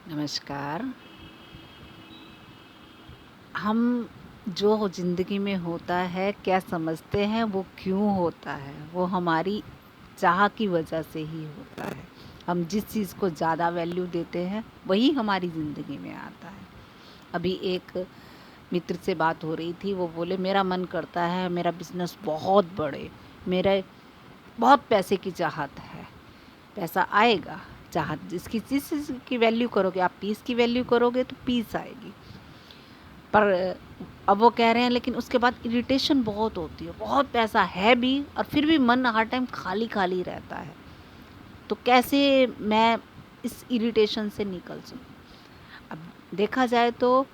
नमस्कार। हम जो ज़िंदगी में होता है क्या समझते हैं वो क्यों होता है, वो हमारी चाह की वजह से ही होता है। हम जिस चीज़ को ज़्यादा वैल्यू देते हैं वही हमारी ज़िंदगी में आता है। अभी एक मित्र से बात हो रही थी, वो बोले मेरा मन करता है मेरा बिज़नेस बहुत बढ़े, मेरे बहुत पैसे की चाहत है। पैसा आएगा, चाहत जिसकी जिस चीज़ की वैल्यू करोगे, आप पीस की वैल्यू करोगे तो पीस आएगी। पर अब वो कह रहे हैं लेकिन उसके बाद इरिटेशन बहुत होती है, बहुत पैसा है भी और फिर भी मन हर टाइम खाली खाली रहता है। तो कैसे मैं इस इरिटेशन से निकल सकूं? अब देखा जाए तो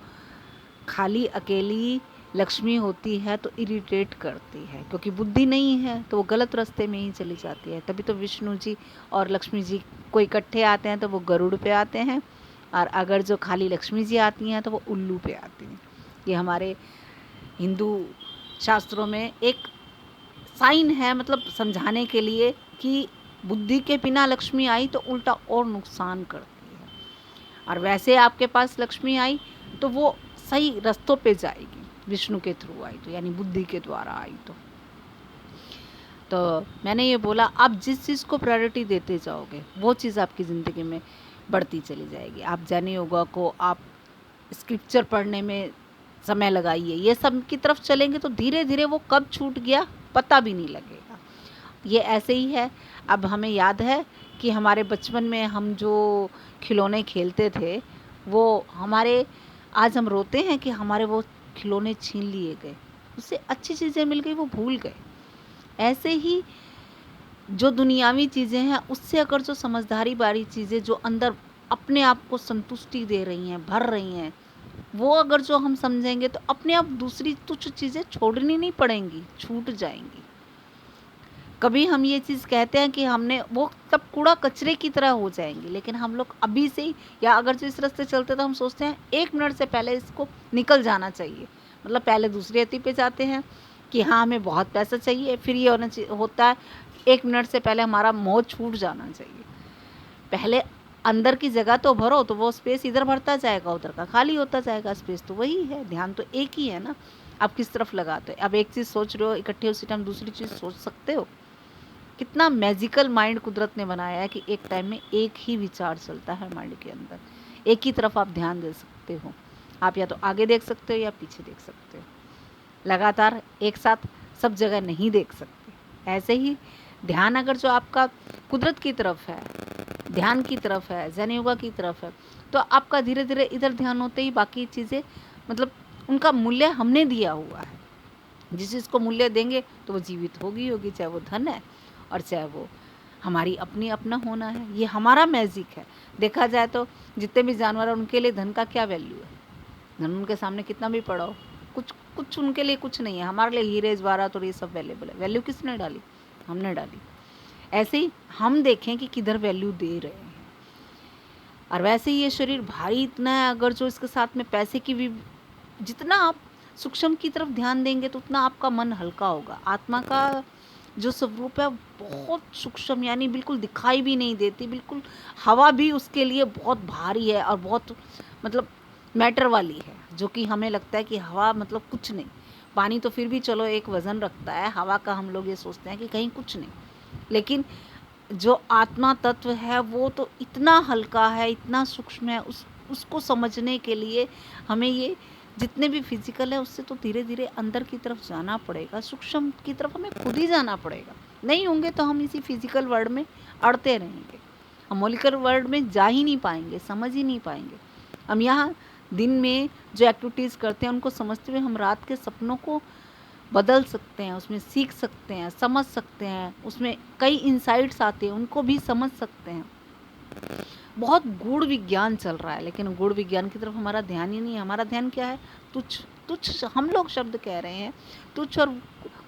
खाली अकेली लक्ष्मी होती है तो इरिटेट करती है, क्योंकि बुद्धि नहीं है तो वो गलत रास्ते में ही चली जाती है। तभी तो विष्णु जी और लक्ष्मी जी को इकट्ठे आते हैं तो वो गरुड़ पे आते हैं, और अगर जो खाली लक्ष्मी जी आती हैं तो वो उल्लू पे आती हैं। ये हमारे हिंदू शास्त्रों में एक साइन है, मतलब समझाने के लिए कि बुद्धि के बिना लक्ष्मी आई तो उल्टा और नुकसान करती है, और वैसे आपके पास लक्ष्मी आई तो वो सही रास्तों पे जाएगी। विष्णु के थ्रू आई तो, यानी बुद्धि के द्वारा आई तो मैंने ये बोला आप जिस चीज़ को प्रायोरिटी देते जाओगे वो चीज़ आपकी ज़िंदगी में बढ़ती चली जाएगी। आप जैन योगा को, आप स्क्रिप्चर पढ़ने में समय लगाइए, ये सब की तरफ चलेंगे तो धीरे धीरे वो कब छूट गया पता भी नहीं लगेगा। ये ऐसे ही है। अब हमें याद है कि हमारे बचपन में हम जो खिलौने खेलते थे वो हमारे, आज हम रोते हैं कि हमारे वो खिलौने छीन लिए गए, उससे अच्छी चीज़ें मिल गई वो भूल गए। ऐसे ही जो दुनियावी चीज़ें हैं उससे अगर जो समझदारी वाली चीज़ें जो अंदर अपने आप को संतुष्टि दे रही हैं, भर रही हैं, वो अगर जो हम समझेंगे तो अपने आप दूसरी तुच्छ चीज़ें छोड़नी नहीं पड़ेंगी, छूट जाएंगी। कभी हम ये चीज़ कहते हैं कि हमने वो तब कूड़ा कचरे की तरह हो जाएंगी, लेकिन हम लोग अभी से ही, या अगर जो इस रास्ते चलते तो हम सोचते हैं 1 मिनट से पहले इसको निकल जाना चाहिए। मतलब पहले दूसरी अति पे जाते हैं कि हाँ हमें बहुत पैसा चाहिए, फिर ये होता है 1 मिनट से पहले हमारा मोह छूट जाना चाहिए। पहले अंदर की जगह तो भरो, तो वो स्पेस इधर भरता जाएगा, उधर का खाली होता जाएगा स्पेस। तो वही है, ध्यान तो एक ही है ना, आप किस तरफ लगाते हो। अब एक चीज़ सोच रहे हो, इकट्ठे उसी टाइम दूसरी चीज़ सोच सकते हो। कितना मैजिकल माइंड कुदरत ने बनाया है कि एक टाइम में एक ही विचार चलता है माइंड के अंदर, एक ही तरफ आप ध्यान दे सकते हो। आप या तो आगे देख सकते हो या पीछे देख सकते हो, लगातार एक साथ सब जगह नहीं देख सकते। ऐसे ही ध्यान अगर जो आपका कुदरत की तरफ है, ध्यान की तरफ है, जैन योगा की तरफ है, तो आपका धीरे धीरे इधर ध्यान होते ही बाकी चीज़ें, मतलब उनका मूल्य हमने दिया हुआ है। जिस चीज़ को मूल्य देंगे तो वो जीवित होगी होगी, चाहे वो धन है और चाहे वो हमारी अपनी अपना होना है। ये हमारा मैजिक है। देखा जाए तो जितने भी जानवर हैं उनके लिए धन का क्या वैल्यू है? धन उनके सामने कितना भी पड़ा हो, कुछ कुछ उनके लिए कुछ नहीं है। हमारे लिए हीरे जवाहरात और ये सब वैल्यूबल है। वैल्यू किसने डाली? हमने डाली। ऐसे ही हम देखें कि किधर वैल्यू दे रहे हैं। और वैसे ही ये शरीर भारी इतना है, अगर जो इसके साथ में पैसे की भी, जितना आप सूक्ष्म की तरफ ध्यान देंगे तो उतना आपका मन हल्का होगा। आत्मा का जो स्वरूप है बहुत सूक्ष्म, यानी बिल्कुल दिखाई भी नहीं देती, बिल्कुल हवा भी उसके लिए बहुत भारी है और बहुत, मतलब मैटर वाली है। जो कि हमें लगता है कि हवा मतलब कुछ नहीं, पानी तो फिर भी चलो एक वज़न रखता है, हवा का हम लोग ये सोचते हैं कि कहीं कुछ नहीं। लेकिन जो आत्मा तत्व है वो तो इतना हल्का है, इतना सूक्ष्म है, उसको समझने के लिए हमें ये जितने भी फिजिकल है उससे तो धीरे धीरे अंदर की तरफ जाना पड़ेगा, सूक्ष्म की तरफ हमें खुद ही जाना पड़ेगा। नहीं होंगे तो हम इसी फिजिकल वर्ल्ड में अड़ते रहेंगे, हम मॉलिक्यूलर वर्ल्ड में जा ही नहीं पाएंगे, समझ ही नहीं पाएंगे। हम यहाँ दिन में जो एक्टिविटीज़ करते हैं उनको समझते हुए हम रात के सपनों को बदल सकते हैं, उसमें सीख सकते हैं, समझ सकते हैं, उसमें कई इंसाइट्स आते हैं उनको भी समझ सकते हैं। बहुत गूढ़ विज्ञान चल रहा है, लेकिन गूढ़ विज्ञान की तरफ हमारा ध्यान ही नहीं है। हमारा ध्यान क्या है? तुच्छ। तुच्छ हम लोग शब्द कह रहे हैं, तुच्छ, और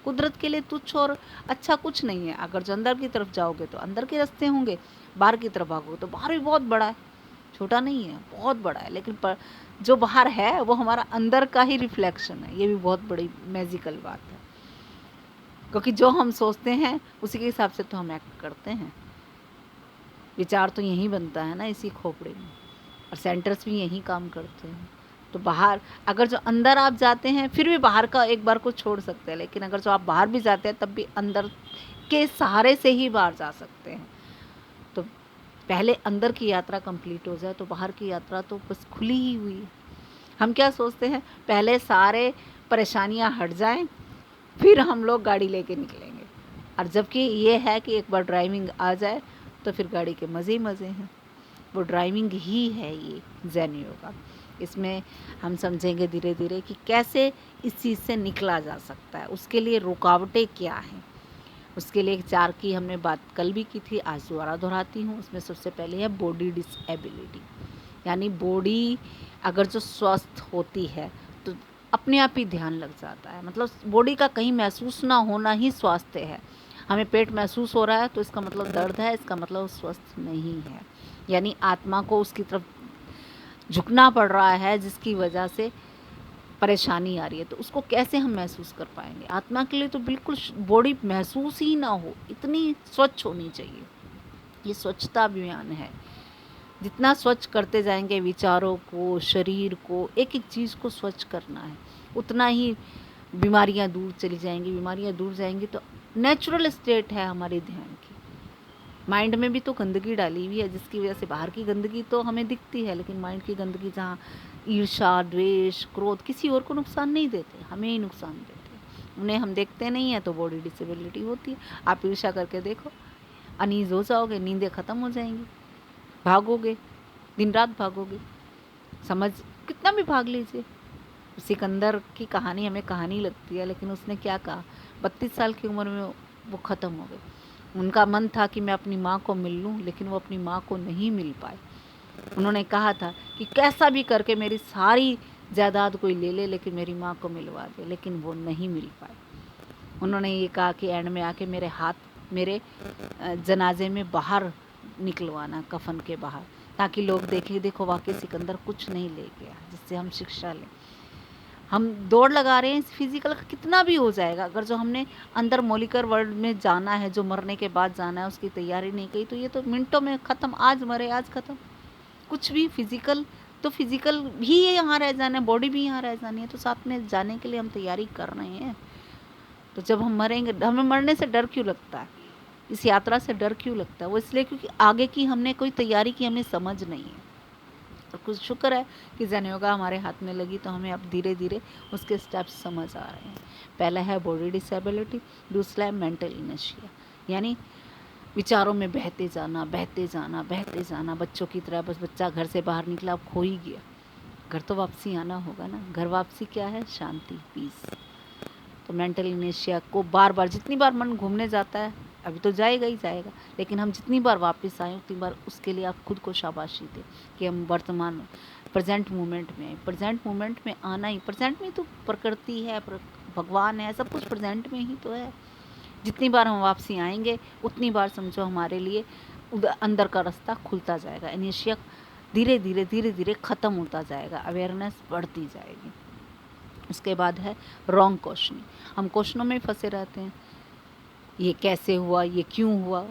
कुदरत के लिए तुच्छ और अच्छा कुछ नहीं है। अगर जो अंदर की तरफ जाओगे तो अंदर के रास्ते होंगे, बाहर की तरफ भागोगे तो बाहर भी बहुत बड़ा है, छोटा नहीं है, बहुत बड़ा है। लेकिन पर जो बाहर है वो हमारा अंदर का ही रिफ्लेक्शन है। ये भी बहुत बड़ी मैजिकल बात है, क्योंकि जो हम सोचते हैं उसी के हिसाब से तो हम एक्ट करते हैं। विचार तो यहीं बनता है ना, इसी खोपड़े में। और सेंटर्स भी यही काम करते हैं। तो बाहर अगर जो अंदर आप जाते हैं फिर भी बाहर का एक बार को छोड़ सकते हैं, लेकिन अगर जो आप बाहर भी जाते हैं तब भी अंदर के सहारे से ही बाहर जा सकते हैं। तो पहले अंदर की यात्रा कंप्लीट हो जाए तो बाहर की यात्रा तो बस खुली ही हुई है। हम क्या सोचते हैं, पहले सारे परेशानियां हट जाएं फिर हम लोग गाड़ी लेके निकलेंगे, और जबकि ये है कि एक बार ड्राइविंग आ जाए तो फिर गाड़ी के मज़े ही मज़े हैं। वो ड्राइविंग ही है ये ज़ेन योगा। इसमें हम समझेंगे धीरे धीरे कि कैसे इस चीज़ से निकला जा सकता है, उसके लिए रुकावटें क्या हैं। उसके लिए 4 की हमने बात कल भी की थी, आज दोबारा दोहराती हूँ। उसमें सबसे पहले है बॉडी डिसेबिलिटी, यानी बॉडी अगर जो स्वस्थ होती है तो अपने आप ही ध्यान लग जाता है। मतलब बॉडी का कहीं महसूस ना होना ही स्वास्थ्य है। हमें पेट महसूस हो रहा है तो इसका मतलब दर्द है, इसका मतलब स्वस्थ नहीं है। यानी आत्मा को उसकी तरफ झुकना पड़ रहा है जिसकी वजह से परेशानी आ रही है। तो उसको कैसे हम महसूस कर पाएंगे? आत्मा के लिए तो बिल्कुल बॉडी महसूस ही ना हो, इतनी स्वच्छ होनी चाहिए। ये स्वच्छता अभियान है। जितना स्वच्छ करते जाएंगे विचारों को, शरीर को, एक एक चीज़ को स्वच्छ करना है, उतना ही बीमारियां दूर चली जाएंगी। बीमारियां दूर जाएंगी तो नेचुरल स्टेट है हमारे ध्यान की। माइंड में भी तो गंदगी डाली हुई है जिसकी वजह से बाहर की गंदगी तो हमें दिखती है, लेकिन माइंड की गंदगी जहाँ ईर्ष्या, द्वेष, क्रोध किसी और को नुकसान नहीं देते, हमें ही नुकसान देते हैं। उन्हें हम देखते नहीं हैं तो बॉडी डिसेबिलिटी होती है। आप ईर्ष्या करके देखो, अनीज हो जाओगे, नींदें ख़त्म हो जाएंगी, भागोगे, दिन रात भागोगे। समझ कितना भी भाग लीजिए। सिकंदर की कहानी हमें कहानी लगती है, लेकिन उसने क्या कहा, 32 साल की उम्र में वो ख़त्म हो गए। उनका मन था कि मैं अपनी माँ को मिल लूँ, लेकिन वो अपनी माँ को नहीं मिल पाए। उन्होंने कहा था कि कैसा भी करके मेरी सारी जायदाद कोई ले ले, लेकिन मेरी माँ को मिलवा दे, लेकिन वो नहीं मिल पाए। उन्होंने ये कहा कि एंड में आके मेरे हाथ मेरे जनाजे में बाहर निकलवाना, कफन के बाहर, ताकि लोग देखें, देखो वाकई सिकंदर कुछ नहीं ले गया, जिससे हम शिक्षा लें। हम दौड़ लगा रहे हैं, फिजिकल का कितना भी हो जाएगा, अगर जो हमने अंदर मोलिकुलर वर्ल्ड में जाना है, जो मरने के बाद जाना है, उसकी तैयारी नहीं की तो ये तो मिनटों में ख़त्म। आज मरे आज ख़त्म। कुछ भी फिजिकल तो फिजिकल भी यहाँ रह जाना है, बॉडी भी यहाँ रह जानी है, तो साथ में जाने के लिए हम तैयारी कर रहे हैं। तो जब हम मरेंगे, हमें मरने से डर क्यों लगता है, इस यात्रा से डर क्यों लगता है? वो इसलिए क्योंकि आगे की हमने कोई तैयारी की हमें समझ नहीं है। और कुछ शुक्र है कि ज़ेन योगा हमारे हाथ में लगी, तो हमें अब धीरे धीरे उसके स्टेप्स समझ आ रहे हैं। पहला है बॉडी डिसेबिलिटी, दूसरा है मेंटल इनर्शिया, यानी विचारों में बहते जाना, बहते जाना, बहते जाना। बच्चों की तरह बस बच्चा घर से बाहर निकला, अब खो ही गया। घर तो वापसी आना होगा ना। घर वापसी क्या है? शांति, पीस। तो मेंटल इनर्शिया को बार बार, जितनी बार मन घूमने जाता है, अभी तो जाएगा ही जाएगा, लेकिन हम जितनी बार वापस आए उतनी बार उसके लिए आप खुद को शाबाशी दें कि हम वर्तमान में प्रेजेंट मोमेंट में आए। प्रेजेंट मोमेंट में आना ही, प्रेजेंट में तो प्रकृति है, भगवान है, सब कुछ प्रेजेंट में ही तो है। जितनी बार हम वापसी आएंगे उतनी बार समझो हमारे लिए अंदर का रास्ता खुलता जाएगा। इनिशिया धीरे धीरे धीरे धीरे ख़त्म होता जाएगा, अवेयरनेस बढ़ती जाएगी। उसके बाद है रॉन्ग क्वेश्चनिंग। हम क्वेश्चनों में फंसे रहते हैं, ये कैसे हुआ, ये क्यों हुआ।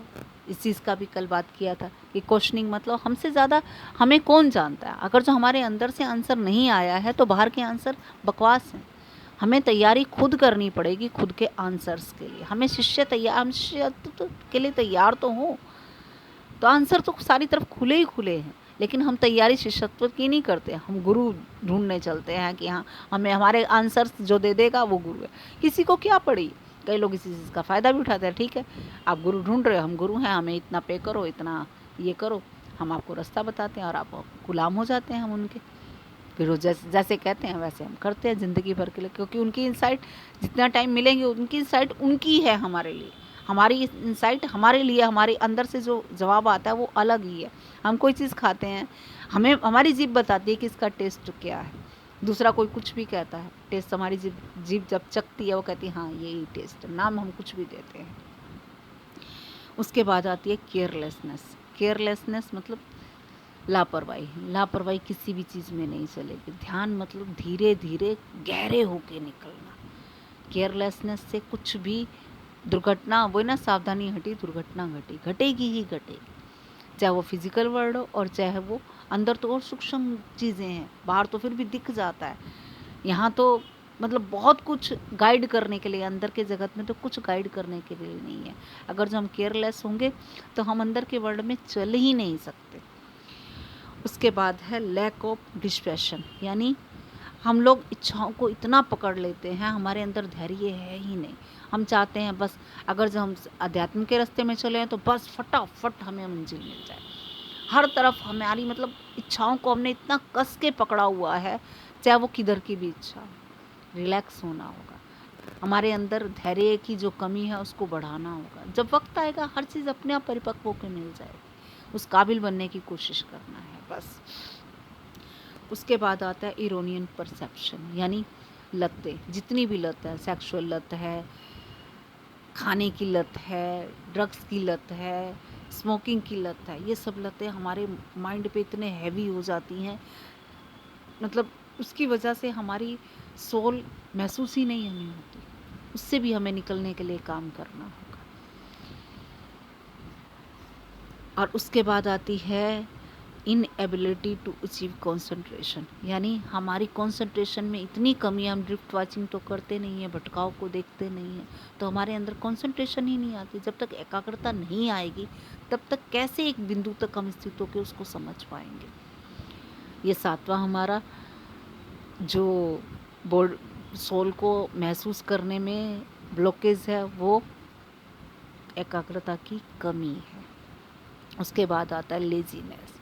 इस चीज़ का भी कल बात किया था कि क्वेश्चनिंग मतलब हमसे ज़्यादा हमें कौन जानता है। अगर जो हमारे अंदर से आंसर नहीं आया है तो बाहर के आंसर बकवास हैं। हमें तैयारी खुद करनी पड़ेगी, खुद के आंसर्स के लिए। हमें शिष्य तैयार, हम शिष्यत्व के लिए तैयार तो हो, तो आंसर तो सारी तरफ खुले ही खुले हैं, लेकिन हम तैयारी शिष्यत्व की नहीं करते। हम गुरु ढूंढने चलते हैं कि हाँ हमें हमारे आंसर्स जो दे देगा वो गुरु है। किसी को क्या पड़ी, कई लोग इसी चीज़ का फ़ायदा भी उठाते हैं। ठीक है, आप गुरु ढूंढ रहे हो, हम गुरु हैं, हमें इतना पे करो, इतना ये करो, हम आपको रास्ता बताते हैं और आप गुलाम हो जाते हैं हम उनके। फिर वो जैसे कहते हैं वैसे हम करते हैं ज़िंदगी भर के लिए, क्योंकि उनकी इंसाइट जितना टाइम मिलेंगे उनकी इंसाइट उनकी है हमारे लिए, हमारी इंसाइट हमारे लिए, हमारे अंदर से जो जवाब आता है वो अलग ही है। हम कोई चीज़ खाते हैं, हमें हमारी जीभ बताती है कि इसका टेस्ट क्या है। दूसरा कोई कुछ भी कहता है, टेस्ट हमारी जीभ जब चखती है वो कहती है हाँ यही टेस्ट, नाम हम कुछ भी देते हैं। उसके बाद आती है केयरलेसनेस। केयरलेसनेस मतलब लापरवाही। लापरवाही किसी भी चीज़ में नहीं चलेगी। ध्यान मतलब धीरे धीरे गहरे होके निकलना। केयरलेसनेस से कुछ भी दुर्घटना, वो ना सावधानी हटी दुर्घटना घटी, घटेगी ही घटेगी। चाहे वो फिजिकल वर्ल्ड हो और चाहे वो अंदर तो और सूक्ष्म चीज़ें हैं, बाहर तो फिर भी दिख जाता है। यहाँ तो मतलब बहुत कुछ गाइड करने के लिए, अंदर के जगत में तो कुछ गाइड करने के लिए नहीं है। अगर जो हम केयरलेस होंगे तो हम अंदर के वर्ल्ड में चल ही नहीं सकते। उसके बाद है लैक ऑफ डिस्पेशन, यानी हम लोग इच्छाओं को इतना पकड़ लेते हैं, हमारे अंदर धैर्य है ही नहीं। हम चाहते हैं बस, अगर जो हम अध्यात्म के रास्ते में चले हैं तो बस फटाफट हमें मंजिल मिल जाए। हर तरफ हमारी मतलब इच्छाओं को हमने इतना कस के पकड़ा हुआ है, चाहे वो किधर की भी इच्छा हो। रिलैक्स होना होगा, हमारे अंदर धैर्य की जो कमी है उसको बढ़ाना होगा। जब वक्त आएगा हर चीज़ अपने आप परिपक्व होकर मिल जाएगी, उस काबिल बनने की कोशिश करना है बस। उसके बाद आता है इरोनियन परसेप्शन, यानी लतें, जितनी भी लत है, सेक्सुअल लत है, खाने की लत है, ड्रग्स की लत है, स्मोकिंग की लत है, ये सब लतें हमारे माइंड पे इतने हैवी हो जाती हैं, मतलब उसकी वजह से हमारी सोल महसूस ही नहीं हमें होती। उससे भी हमें निकलने के लिए काम करना होगा। और उसके बाद आती है इनएबिलिटी टू अचीव कंसंट्रेशन, यानी हमारी कंसंट्रेशन में इतनी कमी है, हम ड्रिफ्ट वॉचिंग तो करते नहीं है, भटकाव को देखते नहीं है, तो हमारे अंदर कंसंट्रेशन ही नहीं आती। जब तक एकाग्रता नहीं आएगी तब तक कैसे एक बिंदु तक हम स्थित होकर उसको समझ पाएंगे। ये सातवां हमारा जो बोर्ड सोल को महसूस करने में ब्लॉकेज है, वो एकाग्रता की कमी है। उसके बाद आता है लेजीनेस,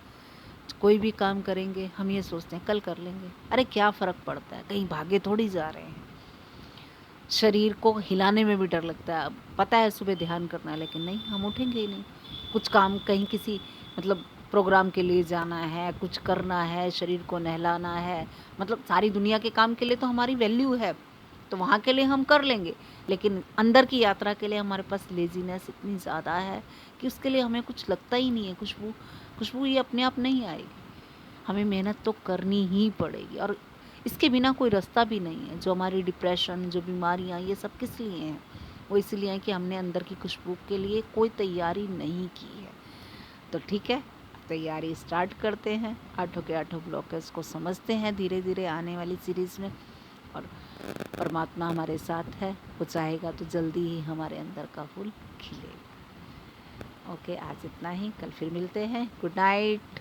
कोई भी काम करेंगे हम ये सोचते हैं कल कर लेंगे, अरे क्या फ़र्क पड़ता है, कहीं भागे थोड़ी जा रहे हैं। शरीर को हिलाने में भी डर लगता है, अब पता है सुबह ध्यान करना है लेकिन नहीं, हम उठेंगे ही नहीं। कुछ काम कहीं किसी मतलब प्रोग्राम के लिए जाना है, कुछ करना है, शरीर को नहलाना है, मतलब सारी दुनिया के काम के लिए तो हमारी वैल्यू है, तो वहाँ के लिए हम कर लेंगे, लेकिन अंदर की यात्रा के लिए हमारे पास लेजीनेस इतनी ज़्यादा है कि उसके लिए हमें कुछ लगता ही नहीं है। खुशबू ये अपने आप नहीं आएगी, हमें मेहनत तो करनी ही पड़ेगी, और इसके बिना कोई रास्ता भी नहीं है। जो हमारी डिप्रेशन, जो बीमारियाँ, ये सब किस लिए हैं? वो इसलिए हैं कि हमने अंदर की खुशबू के लिए कोई तैयारी नहीं की है। तो ठीक है, तैयारी स्टार्ट करते हैं, 8 के 8 ब्लॉकेज को समझते हैं धीरे धीरे आने वाली सीरीज़ में। और परमात्मा हमारे साथ है, वो चाहेगा तो जल्दी ही हमारे अंदर का फूल खिलेगा। ओके, आज इतना ही, कल फिर मिलते हैं। Good night.